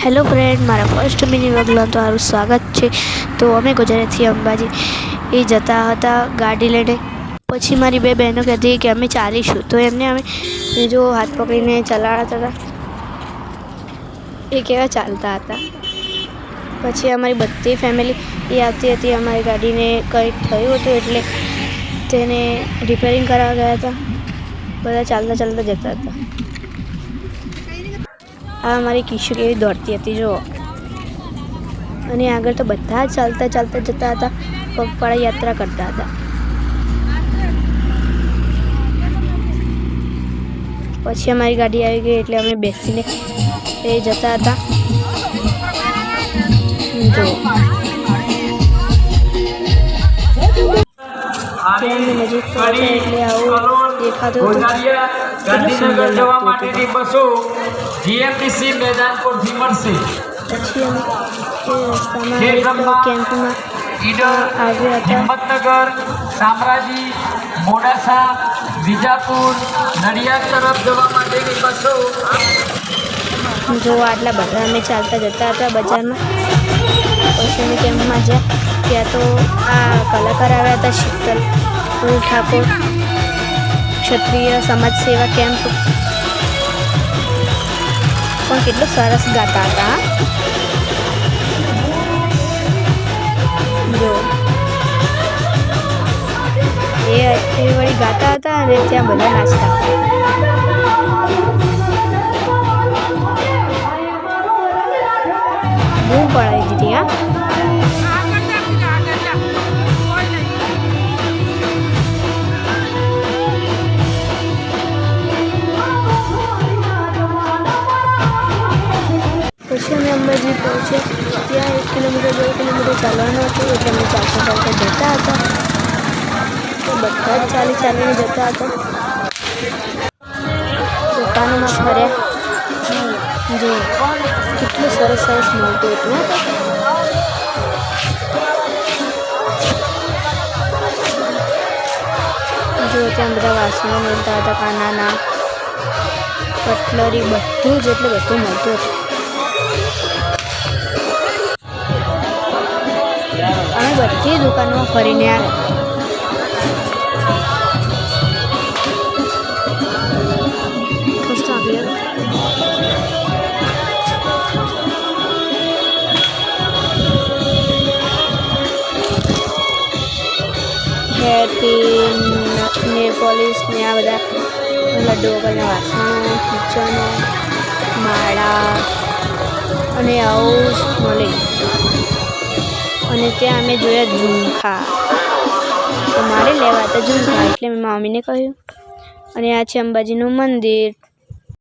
Hello friend, मारा first mini व्लॉगમાં તમારું સ્વાગત છે। તો અમે ગુજરાતથી અંબાજી જતા હતા ગાડી લઈને। પછી મારી બે બહેનો કહેતી કે અમે ચાલીશું, તો એમને અમે જો હાથ પકડીને ચલાવતા હતા એ કેવા ચાલતા હતા। પછી અમારી બધી ફેમિલી આવતી હતી। અમારી ગાડીને કંઈક થયું હતું એટલે તેને રિપેરિંગ કરાવવા ગયા હતા। બધા ચાલતા ચાલતા જતા હતા। આ અમારી કિશુ કેવી દોડતી હતી જો। અને આગળ તો બધા ચાલતા ચાલતા જતા હતા, પગપાળા યાત્રા કરતા હતા। પછી અમારી ગાડી આવી ગઈ એટલે અમે બેસીને જતા હતા જો। ટ્રેનની નજીક પહોંચ્યા એટલે આવું દેખાતું હતું। ગાંધીનગર જવા માટેની બસો જીએમટીસી મેદાનપુરથી મળશે। પછી અમે એ રસ્તામાં કેમ્પમાં આવ્યા હતા। હિંમતનગર, શામળાજી, મોડાસા, વિજાપુર, નડિયાદ તરફ જવા માટેની બસો જો આટલા બધા અમે ચાલતા જતા હતા બજારમાં। પછી અમે કેમ્પમાં જ્યાં ત્યાં તો આ કલાકાર આવ્યા હતા, શીતલ ઠાકોર, ક્ષત્રિય સમાજ સેવા કેમ્પ પણ કેટલું સરસ ગાતા હતા। જો એ વળી ગાતા હતા અને ત્યાં બધા નાચતા હતા। બૂમ પડાવી દીધી હા। પછી અમે અંબાજી પહોંચ્યા। ત્યાં 1 કિલોમીટર 2 કિલોમીટર ચાલવાનું હતું એટલે અમે ચાલતા ચાલતા જતા હતા। તો બધા જ ચાલીને જતા હતા। દુકાનોમાં ફર્યા જો કેટલું સરસ સરસ મળતું હતું। જો ત્યાં બધા વાસણો મળતા હતા, કાનાના, કટલરી, બધું જ એટલે બધું મળતું હતું। અમે બધી દુકાનમાં ફરીને આવ્યા। હેરપિન, નેલ પોલિશ ને આ બધા લડ્ડુ વગરના વાસણો, કિચનો, માળા અને આવું જ મળે। અને ત્યાં અમે જોયા ઝુમખા, તો મારે લેવા હતા ઝુમખા એટલે મેં મમ્મીને કહ્યું। અને આ છે અંબાજીનું મંદિર,